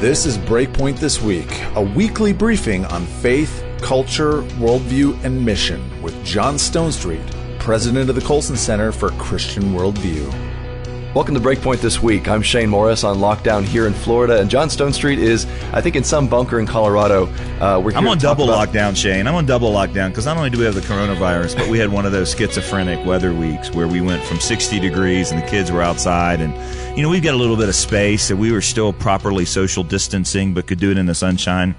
This is Breakpoint This Week, a weekly briefing on faith, culture, worldview, and mission with John Stonestreet, president of the Colson Center for Christian Worldview. Welcome to Breakpoint This Week. I'm Shane Morris on lockdown here in Florida, and John Stonestreet is, I think, in some bunker in Colorado. I'm on double lockdown, Shane. I'm on double lockdown because not only do we have the coronavirus, but we had one of those schizophrenic weather weeks where we went from 60 degrees and the kids were outside, and we've got a little bit of space, and we were still properly social distancing, but could do it in the sunshine,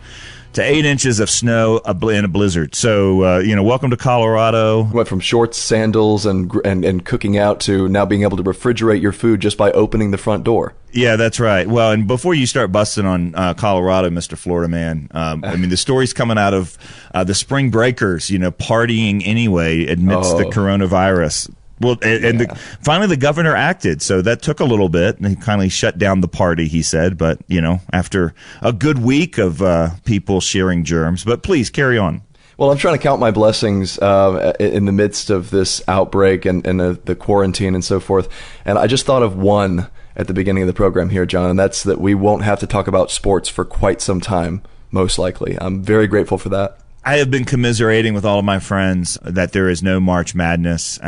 to 8 inches of snow in a blizzard. So, welcome to Colorado. Went from shorts, sandals, and cooking out to now being able to refrigerate your food just by opening the front door. Yeah, that's right. Well, and before you start busting on Colorado, Mr. Florida man, the story's coming out of the spring breakers, partying anyway amidst the coronavirus. Well, finally the governor acted, so that took a little bit, and he kindly shut down the party, he said, but, after a good week of people sharing germs. But please, carry on. Well, I'm trying to count my blessings in the midst of this outbreak and the quarantine and so forth, and I just thought of one at the beginning of the program here, John, and that's that we won't have to talk about sports for quite some time, most likely. I'm very grateful for that. I have been commiserating with all of my friends that there is no March Madness.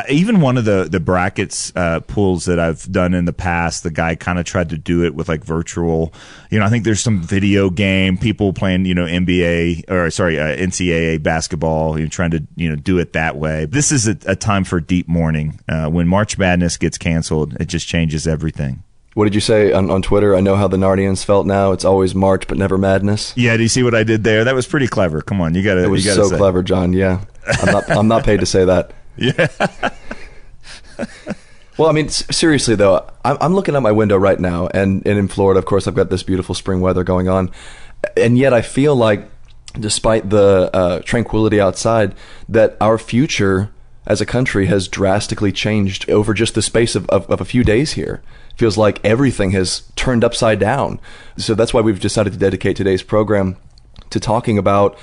Even one of the brackets pools that I've done in the past, the guy kind of tried to do it with like virtual. I think there's some video game people playing, NCAA basketball, trying to do it that way. This is a time for deep mourning. When March Madness gets canceled, it just changes everything. What did you say on Twitter? I know how the Narnians felt now. It's always March, but never madness. Yeah, do you see what I did there? That was pretty clever. Come on, you got to. It was so clever, John. Yeah, I'm not paid to say that. Yeah. Well, seriously though, I'm looking out my window right now, and in Florida, of course, I've got this beautiful spring weather going on, and yet I feel like, despite the tranquility outside, that our future as a country has drastically changed over just the space of a few days here. Feels like everything has turned upside down. So that's why we've decided to dedicate today's program to talking about,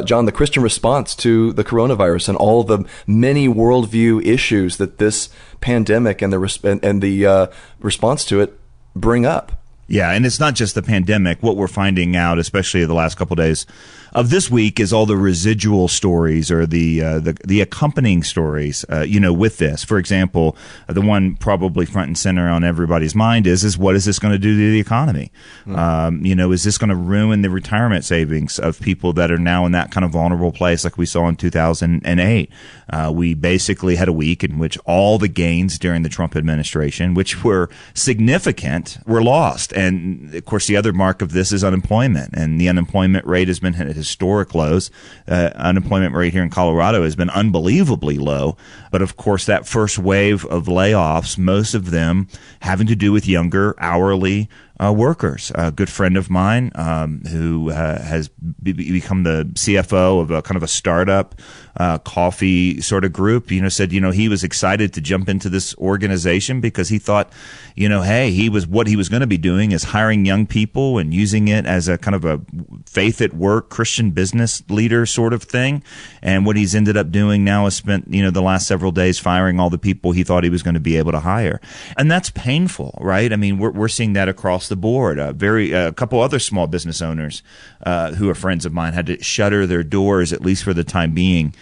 John, the Christian response to the coronavirus and all the many worldview issues that this pandemic and the response to it bring up. Yeah, and it's not just the pandemic. What we're finding out, especially the last couple of days of this week, is all the residual stories or the accompanying stories, with this. For example, the one probably front and center on everybody's mind is what is this going to do to the economy? Is this going to ruin the retirement savings of people that are now in that kind of vulnerable place like we saw in 2008? We basically had a week in which all the gains during the Trump administration, which were significant, were lost. And, of course, the other mark of this is unemployment. And the unemployment rate has been at historic lows. Unemployment rate here in Colorado has been unbelievably low. But, of course, that first wave of layoffs, most of them having to do with younger hourly workers. A good friend of mine who has become the CFO of a kind of a startup coffee sort of group, said, he was excited to jump into this organization because he thought, what he was going to be doing is hiring young people and using it as a kind of a faith at work Christian business leader sort of thing. And what he's ended up doing now is spent, the last several days firing all the people he thought he was going to be able to hire. And that's painful, right? We're seeing that across the board. A couple other small business owners who are friends of mine had to shutter their doors, at least for the time being,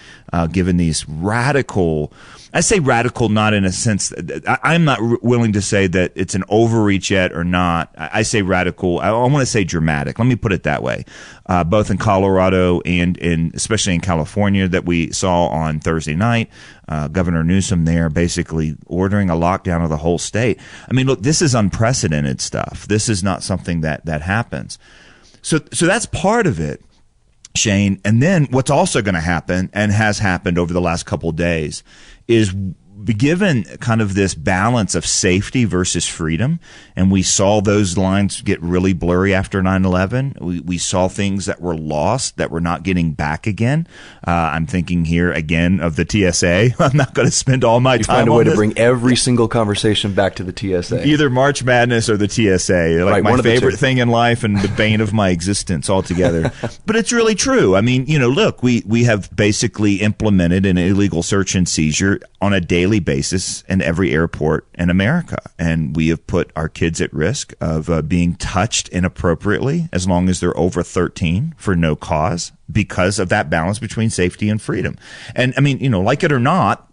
given these radical, I say radical not in a sense that I'm not willing to say that it's an overreach yet or not. I say radical. I want to say dramatic. Let me put it that way. Both in Colorado and especially in California that we saw on Thursday night, Governor Newsom there basically ordering a lockdown of the whole state. Look, this is unprecedented stuff. This is not something that happens. So that's part of it, Shane. And then what's also going to happen and has happened over the last couple of days is given kind of this balance of safety versus freedom, and we saw those lines get really blurry after 9/11. We saw things that were lost that we're not getting back again. I'm thinking here again of the TSA. I'm not going to spend all my time on this. You find a way to bring every single conversation back to the TSA. Either March Madness or the TSA, like my favorite thing in life and the bane of my existence altogether. But it's really true. Look, we have basically implemented an illegal search and seizure on a daily daily basis in every airport in America. And we have put our kids at risk of being touched inappropriately as long as they're over 13 for no cause because of that balance between safety and freedom. And I mean, like it or not,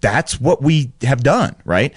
that's what we have done, right?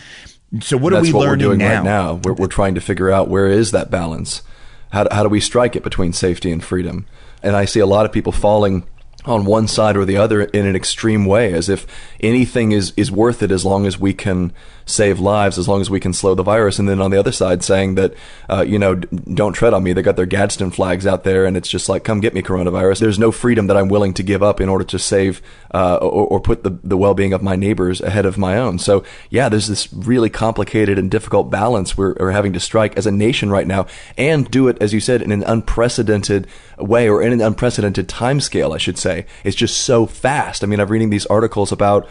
So what are we learning doing now? Right now? We're trying to figure out where is that balance. How do we strike it between safety and freedom? And I see a lot of people falling on one side or the other in an extreme way, as if anything is worth it as long as we can save lives, as long as we can slow the virus. And then on the other side saying that, don't tread on me. They got their Gadsden flags out there, and it's just like, come get me, coronavirus. There's no freedom that I'm willing to give up in order to save or put the well-being of my neighbors ahead of my own. So, yeah, there's this really complicated and difficult balance we're having to strike as a nation right now, and do it, as you said, in an unprecedented way, or in an unprecedented time scale, I should say. It's just so fast. I mean, I'm reading these articles about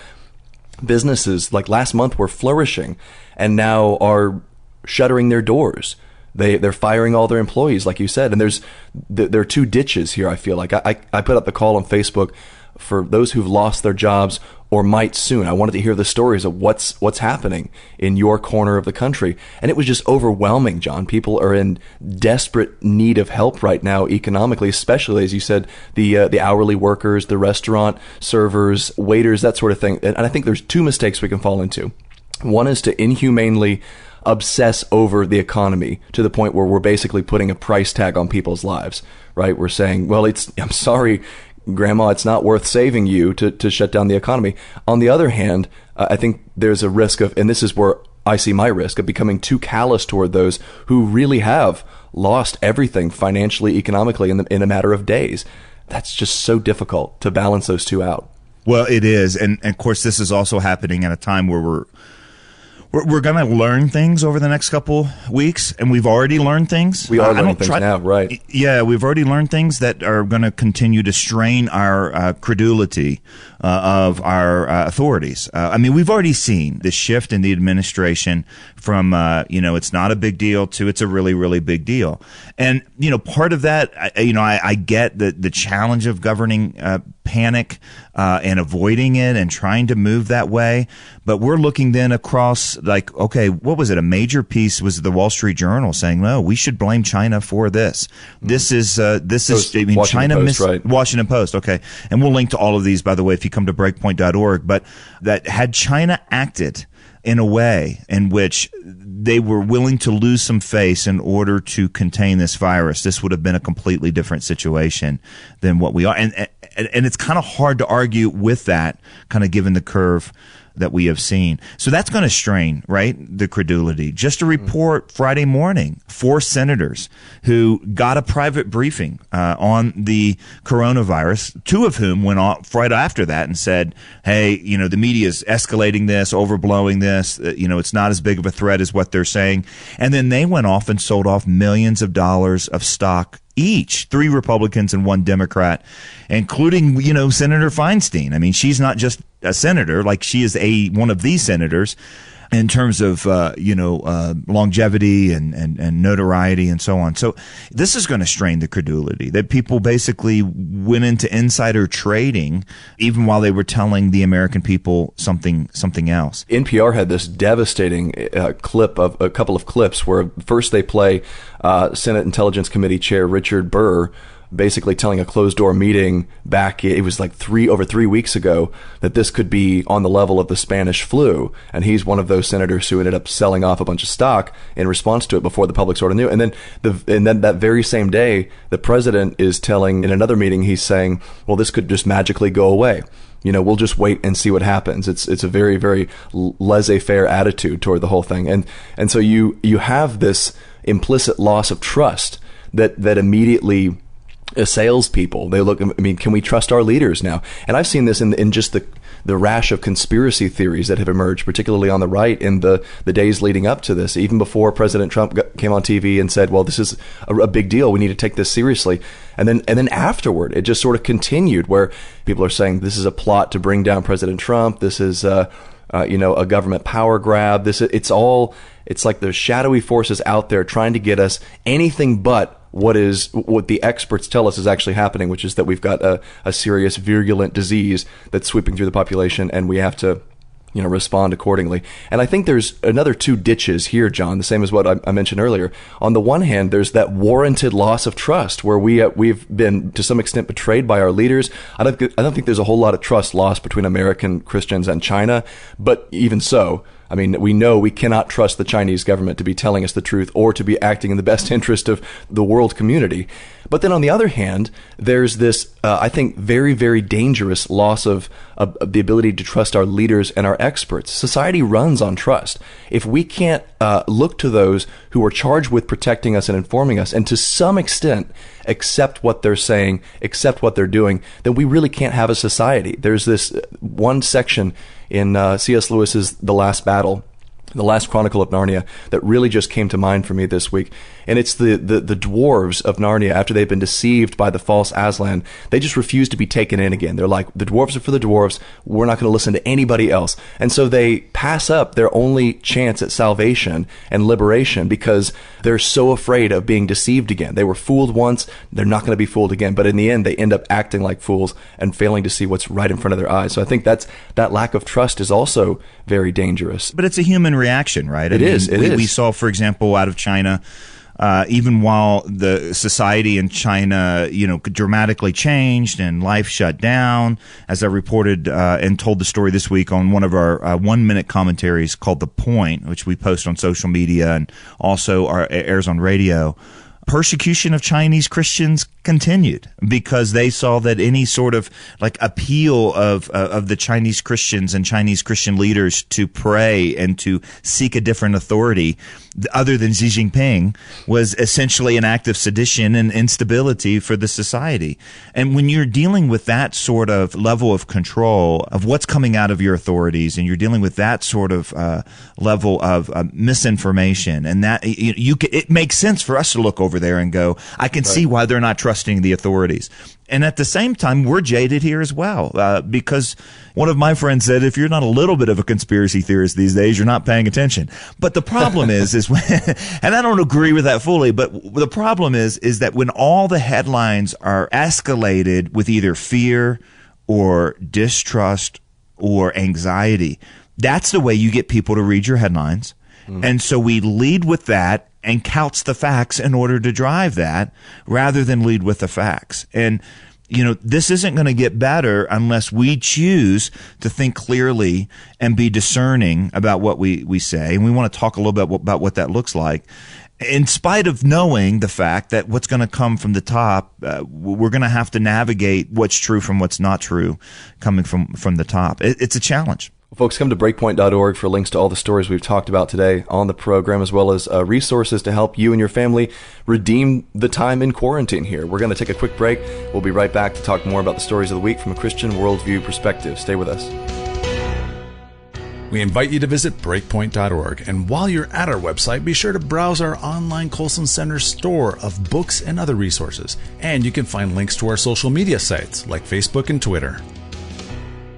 businesses like last month were flourishing and now are shuttering their doors. They're firing all their employees, like you said. And there are two ditches here, I feel like. I put up the call on Facebook for those who've lost their jobs or might soon. I wanted to hear the stories of what's happening in your corner of the country. And it was just overwhelming, John. People are in desperate need of help right now economically, especially, as you said, the hourly workers, the restaurant servers, waiters, that sort of thing. And I think there's two mistakes we can fall into. One is to inhumanely obsess over the economy to the point where we're basically putting a price tag on people's lives, right? We're saying, well, I'm sorry, Grandma, it's not worth saving you to shut down the economy. On the other hand, I think there's a risk of, and this is where I see my risk, of becoming too callous toward those who really have lost everything financially, economically in a matter of days. That's just so difficult to balance those two out. Well, it is. And of course, this is also happening at a time where we're going to learn things over the next couple weeks, and we've already learned things. We are learning things now, right? Yeah, we've already learned things that are going to continue to strain our credulity of our authorities. I mean, we've already seen the shift in the administration from, it's not a big deal to it's a really, really big deal. And, part of that, I get the challenge of governing panic and avoiding it and trying to move that way. But we're looking then across, like, okay, what was it? A major piece was the Wall Street Journal saying, no, we should blame China for this. This is China Post, right? Washington Post. Okay. And we'll link to all of these, by the way, if you come to breakpoint.org. But that had China acted in a way in which they were willing to lose some face in order to contain this virus, this would have been a completely different situation than what we are. And it's kind of hard to argue with that, kind of given the curve that we have seen. So that's going to strain, right, the credulity. Just a report Friday morning, 4 senators who got a private briefing on the coronavirus, 2 of whom went off right after that and said, hey, the media is escalating this, overblowing this, it's not as big of a threat as what they're saying. And then they went off and sold off millions of dollars of stock each, 3 Republicans and 1 Democrat, including, Senator Feinstein. I mean, she's not just a senator, like she is one of these senators in terms of, longevity and notoriety and so on. So this is going to strain the credulity that people basically went into insider trading even while they were telling the American people something else. NPR had this devastating clip of a couple of clips where first they play Senate Intelligence Committee Chair Richard Burr basically telling a closed-door meeting back, it was like over 3 weeks ago, that this could be on the level of the Spanish flu. And he's one of those senators who ended up selling off a bunch of stock in response to it before the public sort of knew. And then that very same day, the president is telling, in another meeting, he's saying, well, this could just magically go away. We'll just wait and see what happens. It's a very, very laissez-faire attitude toward the whole thing. And so you have this implicit loss of trust that immediately assails people. They look, can we trust our leaders now? And I've seen this in just the rash of conspiracy theories that have emerged, particularly on the right, in the days leading up to this, even before President Trump came on TV and said, well, this is a big deal. We need to take this seriously. And then afterward, it just sort of continued where people are saying this is a plot to bring down President Trump. This is a government power grab. It's like there's shadowy forces out there trying to get us anything but what the experts tell us is actually happening, which is that we've got a serious virulent disease that's sweeping through the population, and we have to respond accordingly. And I think there's another two ditches here, John, the same as what I mentioned earlier. On the one hand, there's that warranted loss of trust where we've been to some extent betrayed by our leaders. I don't think there's a whole lot of trust lost between American Christians and China, but even so, I mean, we know we cannot trust the Chinese government to be telling us the truth or to be acting in the best interest of the world community. But then on the other hand, there's this, I think, very, very dangerous loss of the ability to trust our leaders and our experts. Society runs on trust. If we can't look to those who are charged with protecting us and informing us, and to some extent accept what they're saying, accept what they're doing, then we really can't have a society. There's this one section in C.S. Lewis's The Last Battle, The Last Chronicle of Narnia, that really just came to mind for me this week. And it's the dwarves of Narnia, after they've been deceived by the false Aslan, they just refuse to be taken in again. They're like, the dwarves are for the dwarves. We're not going to listen to anybody else. And so they pass up their only chance at salvation and liberation because they're so afraid of being deceived again. They were fooled once. They're not going to be fooled again. But in the end, they end up acting like fools and failing to see what's right in front of their eyes. So I think that lack of trust is also very dangerous. But it's a human reaction, right? It is. We saw, for example, out of China, even while the society in China, dramatically changed and life shut down, as I reported and told the story this week on one of our 1-minute commentaries called The Point, which we post on social media and also airs on radio. Persecution of Chinese Christians continued because they saw that any sort of like appeal of the Chinese Christians and Chinese Christian leaders to pray and to seek a different authority other than Xi Jinping was essentially an act of sedition and instability for the society. And when you're dealing with that sort of level of control of what's coming out of your authorities, and you're dealing with that sort of level of misinformation, and that it makes sense for us to look over there and go, I can see why they're not trusting the authorities. And at the same time, we're jaded here as well, because one of my friends said, if you're not a little bit of a conspiracy theorist these days, you're not paying attention. But the problem is when, and I don't agree with that fully, but the problem is that when all the headlines are escalated with either fear or distrust or anxiety, that's the way you get people to read your headlines. And so we lead with that and couch the facts in order to drive that rather than lead with the facts. And, this isn't going to get better unless we choose to think clearly and be discerning about what we say. And we want to talk a little bit about what that looks like. In spite of knowing the fact that what's going to come from the top, we're going to have to navigate what's true from what's not true coming from the top. It's a challenge. Folks, come to breakpoint.org for links to all the stories we've talked about today on the program, as well as resources to help you and your family redeem the time in quarantine here. We're going to take a quick break. We'll be right back to talk more about the stories of the week from a Christian worldview perspective. Stay with us. We invite you to visit breakpoint.org, and while you're at our website, be sure to browse our online Colson Center store of books and other resources. And you can find links to our social media sites like Facebook and Twitter.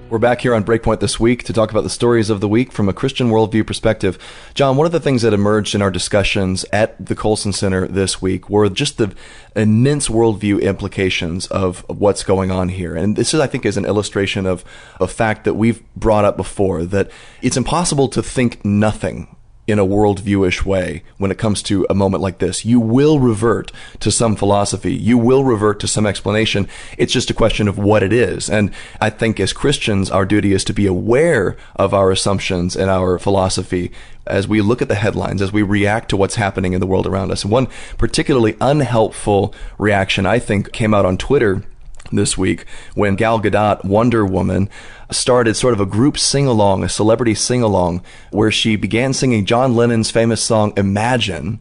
We're back here on Breakpoint this week to talk about the stories of the week from a Christian worldview perspective. John, one of the things that emerged in our discussions at the Colson Center this week were just the immense worldview implications of what's going on here. And this, I think, is an illustration of a fact that we've brought up before, that it's impossible to think nothing in a worldviewish way when it comes to a moment like this. You will revert to some philosophy. You will revert to some explanation. It's just a question of what it is. And I think as Christians, our duty is to be aware of our assumptions and our philosophy as we look at the headlines, as we react to what's happening in the world around us. And one particularly unhelpful reaction, I think, came out on Twitter this week when Gal Gadot, Wonder Woman, started sort of a group sing-along, a celebrity sing-along, where she began singing John Lennon's famous song Imagine,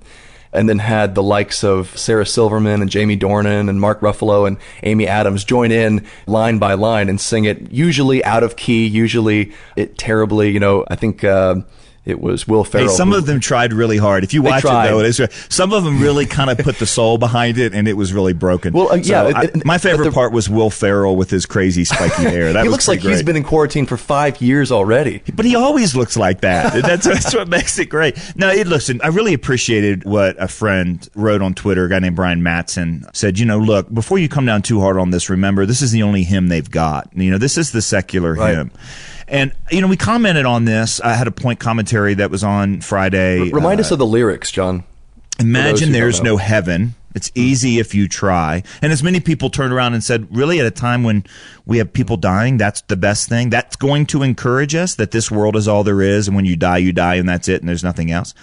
and then had the likes of Sarah Silverman and Jamie Dornan and Mark Ruffalo and Amy Adams join in line by line and sing it, usually out of key, usually terribly, I think it was Will Ferrell. Hey, some of them tried really hard. If you watch it, though, some of them really kind of put the soul behind it, and it was really broken. Well, my favorite part was Will Ferrell with his crazy spiky hair. That he was looks like great. He's been in quarantine for 5 years already. But he always looks like that. That's what makes it great. No, listen, I really appreciated what a friend wrote on Twitter, a guy named Brian Mattson, said, look, before you come down too hard on this, remember, this is the only hymn they've got. This is the secular hymn. And, we commented on this. I had a point commentary that was on Friday. Remind us of the lyrics, John. Imagine there's no heaven. It's easy if you try. And as many people turned around and said, really, at a time when we have people dying, that's the best thing? That's going to encourage us that this world is all there is, and when you die, and that's it, and there's nothing else.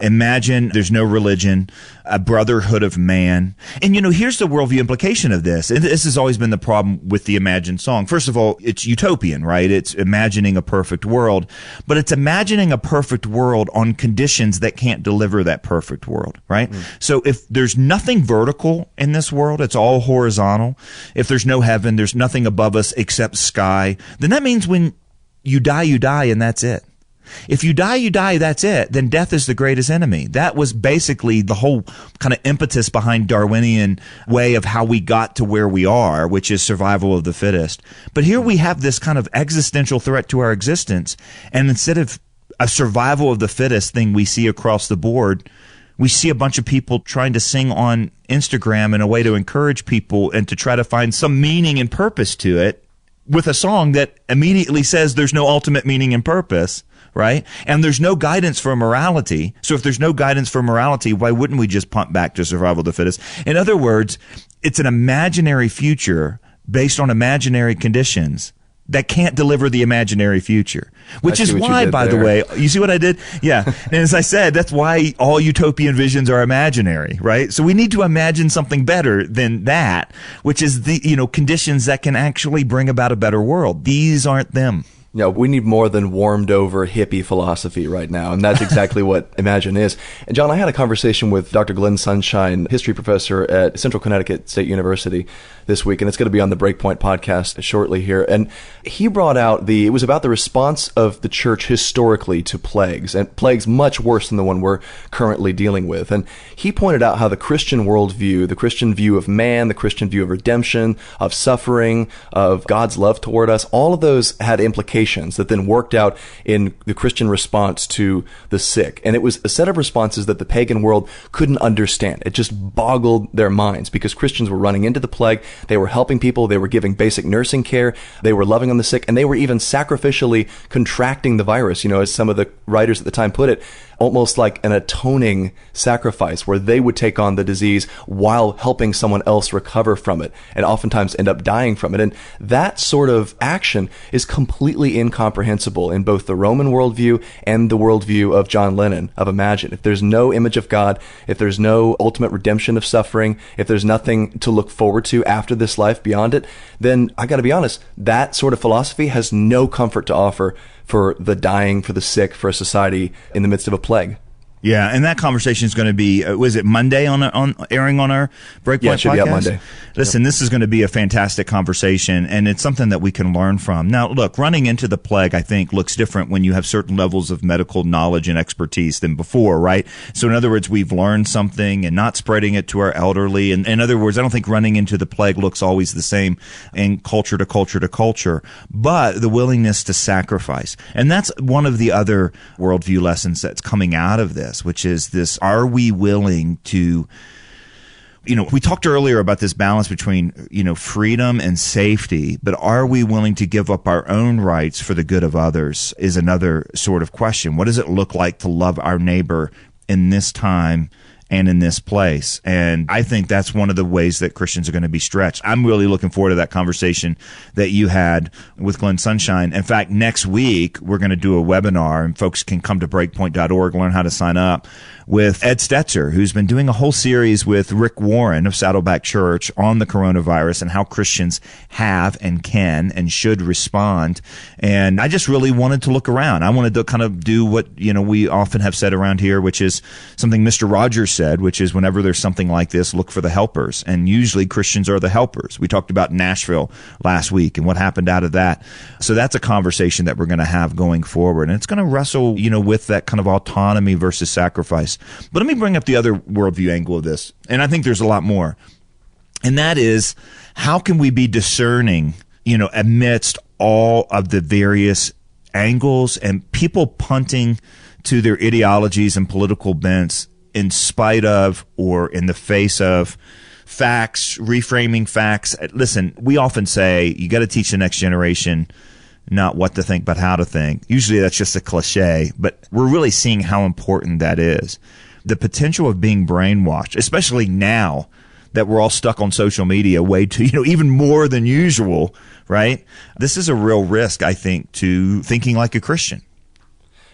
Imagine there's no religion, a brotherhood of man. And, here's the worldview implication of this. And this has always been the problem with the Imagine song. First of all, it's utopian, right? It's imagining a perfect world. But it's imagining a perfect world on conditions that can't deliver that perfect world, right? So if there's nothing vertical in this world, it's all horizontal. If there's no heaven, there's nothing above us except sky, then that means when you die, and that's it. If you die, that's it. Then death is the greatest enemy. That was basically the whole kind of impetus behind Darwinian way of how we got to where we are, which is survival of the fittest. But here we have this kind of existential threat to our existence. And instead of a survival of the fittest thing we see across the board, we see a bunch of people trying to sing on Instagram in a way to encourage people and to try to find some meaning and purpose to it with a song that immediately says there's no ultimate meaning and purpose, right? And there's no guidance for morality. So if there's no guidance for morality, why wouldn't we just pump back to survival of the fittest? In other words, it's an imaginary future based on imaginary conditions that can't deliver the imaginary future, which is why, by the way, you see what I did? Yeah. And as I said, that's why all utopian visions are imaginary, right? So we need to imagine something better than that, which is the, conditions that can actually bring about a better world. These aren't them. Yeah, we need more than warmed over hippie philosophy right now. And that's exactly what Imagine is. And John, I had a conversation with Dr. Glenn Sunshine, history professor at Central Connecticut State University this week. And it's going to be on the Breakpoint podcast shortly here. And he brought out it was about the response of the church historically to plagues, and plagues much worse than the one we're currently dealing with. And he pointed out how the Christian worldview, the Christian view of man, the Christian view of redemption, of suffering, of God's love toward us, all of those had implications that then worked out in the Christian response to the sick. And it was a set of responses that the pagan world couldn't understand. It just boggled their minds because Christians were running into the plague. They were helping people. They were giving basic nursing care. They were loving on the sick. And they were even sacrificially contracting the virus, as some of the writers at the time put it, almost like an atoning sacrifice where they would take on the disease while helping someone else recover from it and oftentimes end up dying from it. And that sort of action is completely incomprehensible in both the Roman worldview and the worldview of John Lennon of Imagine. If there's no image of God, if there's no ultimate redemption of suffering, if there's nothing to look forward to after this life beyond it, then I got to be honest, that sort of philosophy has no comfort to offer for the dying, for the sick, for a society in the midst of a plague. Yeah, and that conversation is going to be, was it Monday on airing on our Breakpoint podcast? Yeah, it should be out Monday. Listen, This is going to be a fantastic conversation, and it's something that we can learn from. Now, look, running into the plague, I think, looks different when you have certain levels of medical knowledge and expertise than before, right? So, in other words, we've learned something and not spreading it to our elderly. And in other words, I don't think running into the plague looks always the same in culture to culture to culture, but the willingness to sacrifice. And that's one of the other worldview lessons that's coming out of this, which is this, are we willing to, we talked earlier about this balance between, freedom and safety, but are we willing to give up our own rights for the good of others is another sort of question. What does it look like to love our neighbor in this time and in this place? And I think that's one of the ways that Christians are going to be stretched. I'm really looking forward to that conversation that you had with Glenn Sunshine. In fact, next week, we're going to do a webinar, and folks can come to breakpoint.org, learn how to sign up, with Ed Stetzer, who's been doing a whole series with Rick Warren of Saddleback Church on the coronavirus and how Christians have and can and should respond. And I just really wanted to look around. I wanted to kind of do what, we often have said around here, which is something Mr. Rogers said, which is whenever there's something like this, look for the helpers. And usually Christians are the helpers. We talked about Nashville last week and what happened out of that. So that's a conversation that we're going to have going forward. And it's going to wrestle, with that kind of autonomy versus sacrifice. But let me bring up the other worldview angle of this. And I think there's a lot more. And that is, how can we be discerning, amidst all of the various angles and people punting to their ideologies and political bents in spite of or in the face of facts, reframing facts. Listen, we often say you got to teach the next generation not what to think, but how to think. Usually that's just a cliche, but we're really seeing how important that is. The potential of being brainwashed, especially now that we're all stuck on social media way too, even more than usual, right? This is a real risk, I think, to thinking like a Christian.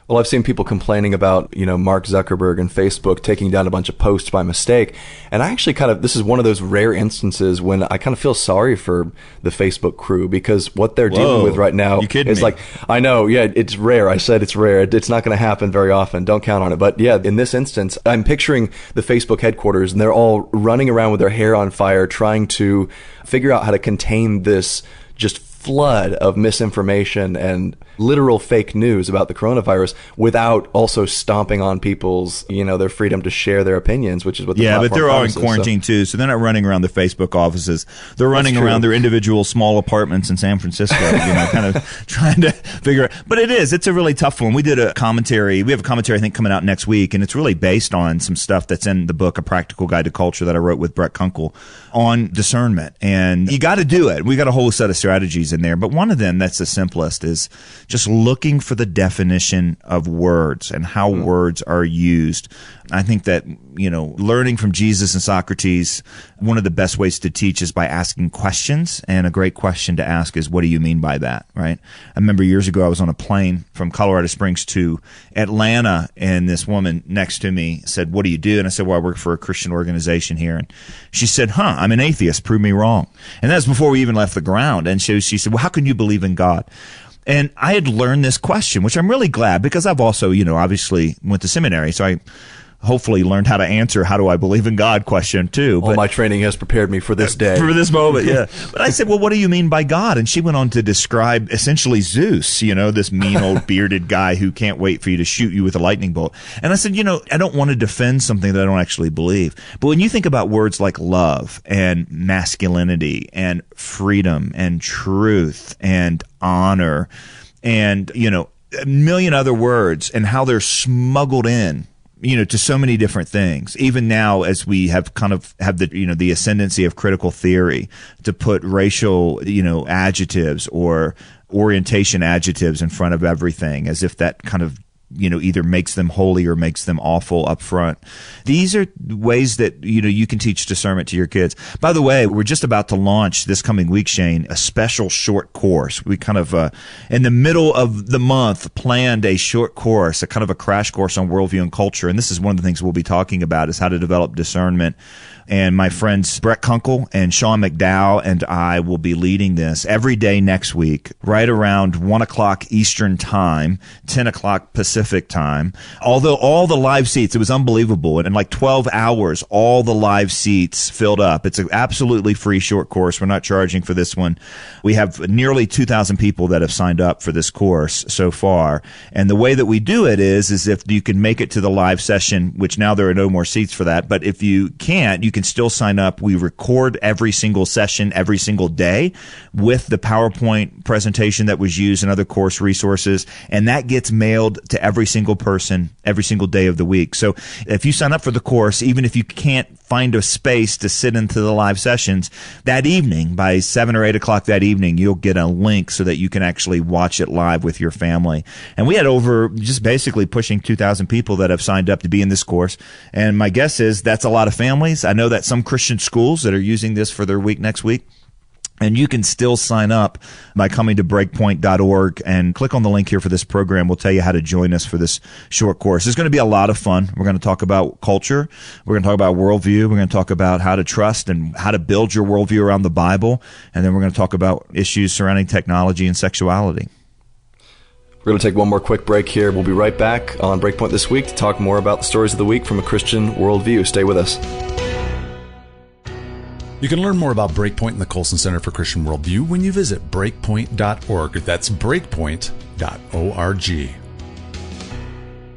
Well, I've seen people complaining about, Mark Zuckerberg and Facebook taking down a bunch of posts by mistake. And I actually this is one of those rare instances when I kind of feel sorry for the Facebook crew, because what they're dealing with right now is like, I know, yeah, it's rare. I said it's rare. It's not going to happen very often. Don't count on it. But yeah, in this instance, I'm picturing the Facebook headquarters, and they're all running around with their hair on fire, trying to figure out how to contain this just flood of misinformation and literal fake news about the coronavirus without also stomping on people's, their freedom to share their opinions, which is what the platform but they're all in promises, quarantine too, so they're not running around the Facebook offices. They're running around their individual small apartments in San Francisco, kind of trying to figure out. But it's a really tough one. We did a commentary. We have a commentary, I think, coming out next week, and it's really based on some stuff that's in the book, A Practical Guide to Culture, that I wrote with Brett Kunkel on discernment. And you got to do it. We got a whole set of strategies in there, but one of them that's the simplest is just looking for the definition of words and how words are used. I think that, learning from Jesus and Socrates, one of the best ways to teach is by asking questions. And a great question to ask is, what do you mean by that? Right? I remember years ago, I was on a plane from Colorado Springs to Atlanta, and this woman next to me said, what do you do? And I said, well, I work for a Christian organization here. And she said, I'm an atheist. Prove me wrong. And that's before we even left the ground. And she said, well, how can you believe in God? And I had learned this question, which I'm really glad, because I've also, obviously went to seminary. So I hopefully learned how to answer, how do I believe in God question too. All my training has prepared me for this day. For this moment, yeah. But I said, well, what do you mean by God? And she went on to describe essentially Zeus, this mean old bearded guy who can't wait for you to shoot you with a lightning bolt. And I said, I don't want to defend something that I don't actually believe. But when you think about words like love and masculinity and freedom and truth and honor and, a million other words, and how they're smuggled in, to so many different things. Even now, as we have the ascendancy of critical theory to put racial, adjectives or orientation adjectives in front of everything, as if that kind of either makes them holy or makes them awful up front. These are ways that, you can teach discernment to your kids. By the way, we're just about to launch this coming week, Shane, a special short course. We kind of, in the middle of the month, planned a short course, a kind of a crash course on worldview and culture. And this is one of the things we'll be talking about, is how to develop discernment. And my friends Brett Kunkel and Sean McDowell and I will be leading this every day next week, right around 1 o'clock Eastern Time, 10 o'clock Pacific Time. Although all the live seats, it was unbelievable. And in like 12 hours, all the live seats filled up. It's an absolutely free short course. We're not charging for this one. We have nearly 2,000 people that have signed up for this course so far. And the way that we do it is if you can make it to the live session, which now there are no more seats for that. But if you can't, you can still sign up. We record every single session every single day with the PowerPoint presentation that was used and other course resources, and that gets mailed to every single person every single day of the week. So if you sign up for the course, even if you can't find a space to sit into the live sessions, that evening, by 7 or 8 o'clock that evening, you'll get a link so that you can actually watch it live with your family. And we had over just basically pushing 2,000 people that have signed up to be in this course. And my guess is that's a lot of families. I know that some Christian schools that are using this for their week next week. And you can still sign up by coming to breakpoint.org and click on the link here for this program. We'll tell you how to join us for this short course. It's going to be a lot of fun. We're going to talk about culture. We're going to talk about worldview. We're going to talk about how to trust and how to build your worldview around the Bible. And then we're going to talk about issues surrounding technology and sexuality. We're going to take one more quick break here. We'll be right back on Breakpoint this week to talk more about the stories of the week from a Christian worldview. Stay with us. You can learn more about Breakpoint and the Colson Center for Christian Worldview when you visit breakpoint.org. That's breakpoint.org.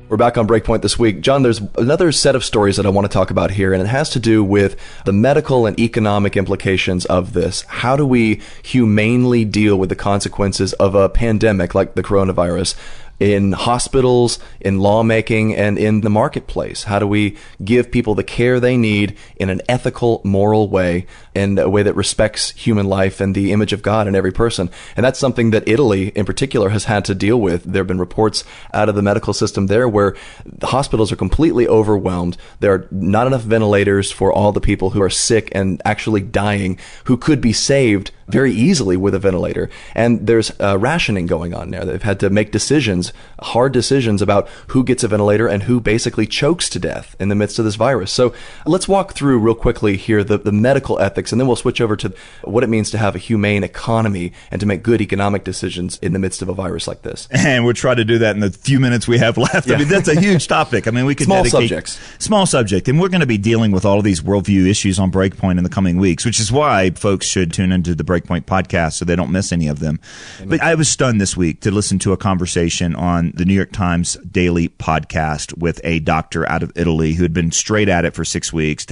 We're back on Breakpoint this week. John, there's another set of stories that I want to talk about here, and it has to do with the medical and economic implications of this. How do we humanely deal with the consequences of a pandemic like the coronavirus? in hospitals, in lawmaking, and in the marketplace? How do we give people the care they need in an ethical, moral way, in a way that respects human life and the image of God in every person? And that's something that Italy, in particular, has had to deal with. There have been reports out of the medical system there where the hospitals are completely overwhelmed. There are not enough ventilators for all the people who are sick and actually dying, who could be saved very easily with a ventilator. And there's rationing going on there. They've had to make decisions, hard decisions about who gets a ventilator and who basically chokes to death in the midst of this virus. So let's walk through real quickly here the medical ethics, and then we'll switch over to what it means to have a humane economy and to make good economic decisions in the midst of a virus like this. And we'll try to do that in the few minutes we have left. Yeah. I mean, that's a huge topic. I mean, we could small subject, and we're going to be dealing with all of these worldview issues on Breakpoint in the coming weeks, which is why folks should tune into the Breakpoint podcast so they don't miss any of them. Amen. But I was stunned this week to listen to a conversation on the New York Times Daily podcast with a doctor out of Italy who had been straight at it for 6 weeks,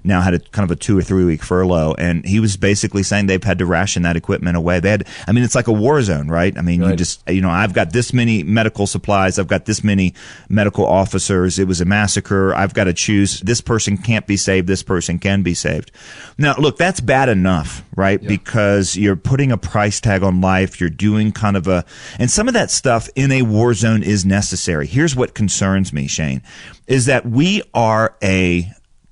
now had a kind of a 2 or 3 week furlough, and he was basically saying they've had to ration that equipment away. It's like a war zone, right? I mean, I've got this many medical supplies, I've got this many medical officers, it was a massacre, I've got to choose, this person can't be saved, this person can be saved. Now, look, that's bad enough, right? Yeah. Because you're putting a price tag on life, you're doing and some of that stuff in a war zone is necessary. Here's what concerns me, Shane, is that we are a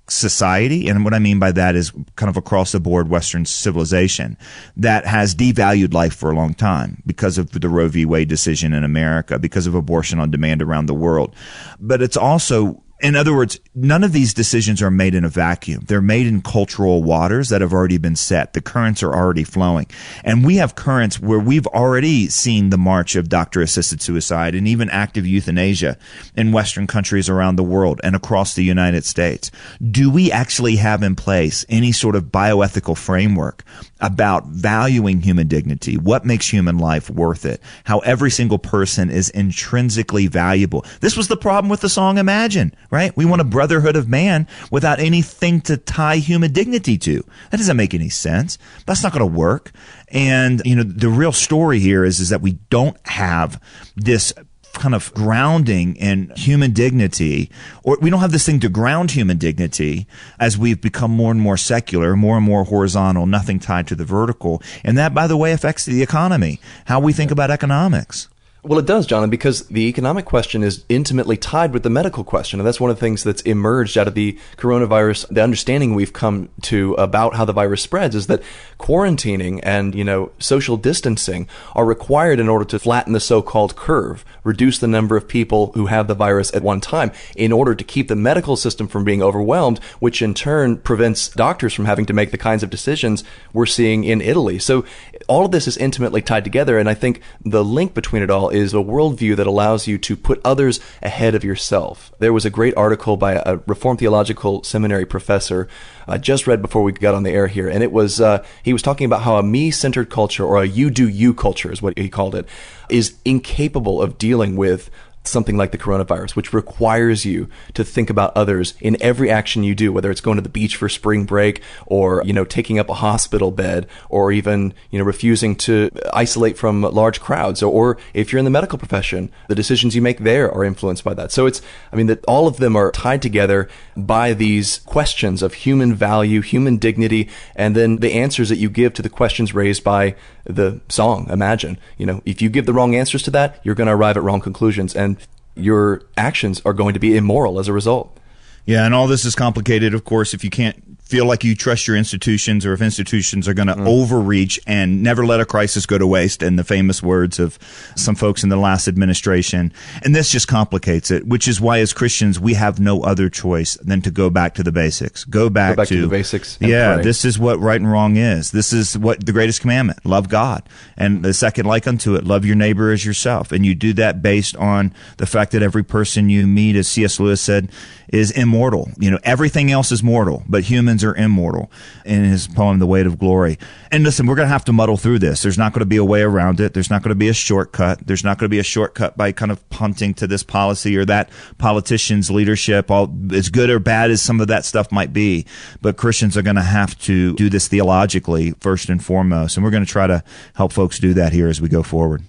society, and what I mean by that is kind of across the board Western civilization, that has devalued life for a long time because of the Roe v. Wade decision in America, because of abortion on demand around the world. But it's also, in other words, none of these decisions are made in a vacuum. They're made in cultural waters that have already been set. The currents are already flowing. And we have currents where we've already seen the march of doctor-assisted suicide and even active euthanasia in Western countries around the world and across the United States. Do we actually have in place any sort of bioethical framework about valuing human dignity? What makes human life worth it? How every single person is intrinsically valuable. This was the problem with the song Imagine. Right? We want a brotherhood of man without anything to tie human dignity to. That doesn't make any sense. That's not going to work. And, the real story here is that we don't have this kind of grounding in human dignity, or we don't have this thing to ground human dignity as we've become more and more secular, more and more horizontal, nothing tied to the vertical. And that, by the way, affects the economy, how we think about economics. Well, it does, John, because the economic question is intimately tied with the medical question. And that's one of the things that's emerged out of the coronavirus. The understanding we've come to about how the virus spreads is that quarantining and, social distancing are required in order to flatten the so-called curve, reduce the number of people who have the virus at one time in order to keep the medical system from being overwhelmed, which in turn prevents doctors from having to make the kinds of decisions we're seeing in Italy. So all of this is intimately tied together. And I think the link between it all is a worldview that allows you to put others ahead of yourself. There was a great article by a Reformed Theological Seminary professor I just read before we got on the air here, and it was he was talking about how a me-centered culture, or a you-do-you culture is what he called it, is incapable of dealing with something like the coronavirus, which requires you to think about others in every action you do, whether it's going to the beach for spring break or, taking up a hospital bed, or even, refusing to isolate from large crowds, or if you're in the medical profession, the decisions you make there are influenced by that. So that all of them are tied together by these questions of human value, human dignity, and then the answers that you give to the questions raised by the song, Imagine. If you give the wrong answers to that, you're going to arrive at wrong conclusions, and your actions are going to be immoral as a result. Yeah, and all this is complicated, of course, if you can't feel like you trust your institutions, or if institutions are going to overreach and never let a crisis go to waste, in the famous words of some folks in the last administration. And this just complicates it, which is why as Christians we have no other choice than to go back to the basics. Go back to the basics. Yeah, this is what right and wrong is. This is what the greatest commandment, love God. And the second like unto it, love your neighbor as yourself. And you do that based on the fact that every person you meet, as C.S. Lewis said, is immortal. Everything else is mortal, but humans are immortal, in his poem, The Weight of Glory. And listen, we're going to have to muddle through this. There's not going to be a way around it. There's not going to be a shortcut. There's not going to be a shortcut by kind of punting to this policy or that politician's leadership, all as good or bad as some of that stuff might be. But Christians are going to have to do this theologically first and foremost. And we're going to try to help folks do that here as we go forward.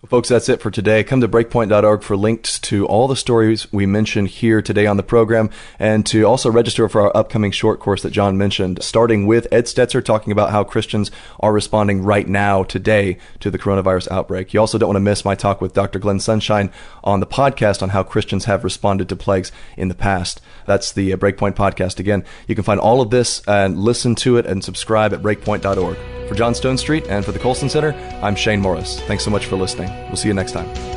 Folks, that's it for today. Come to breakpoint.org for links to all the stories we mentioned here today on the program, and to also register for our upcoming short course that John mentioned, starting with Ed Stetzer talking about how Christians are responding right now, today, to the coronavirus outbreak. You also don't want to miss my talk with Dr. Glenn Sunshine on the podcast on how Christians have responded to plagues in the past. That's the Breakpoint podcast. Again, you can find all of this and listen to it and subscribe at breakpoint.org. For John Stonestreet and for the Colson Center, I'm Shane Morris. Thanks so much for listening. We'll see you next time.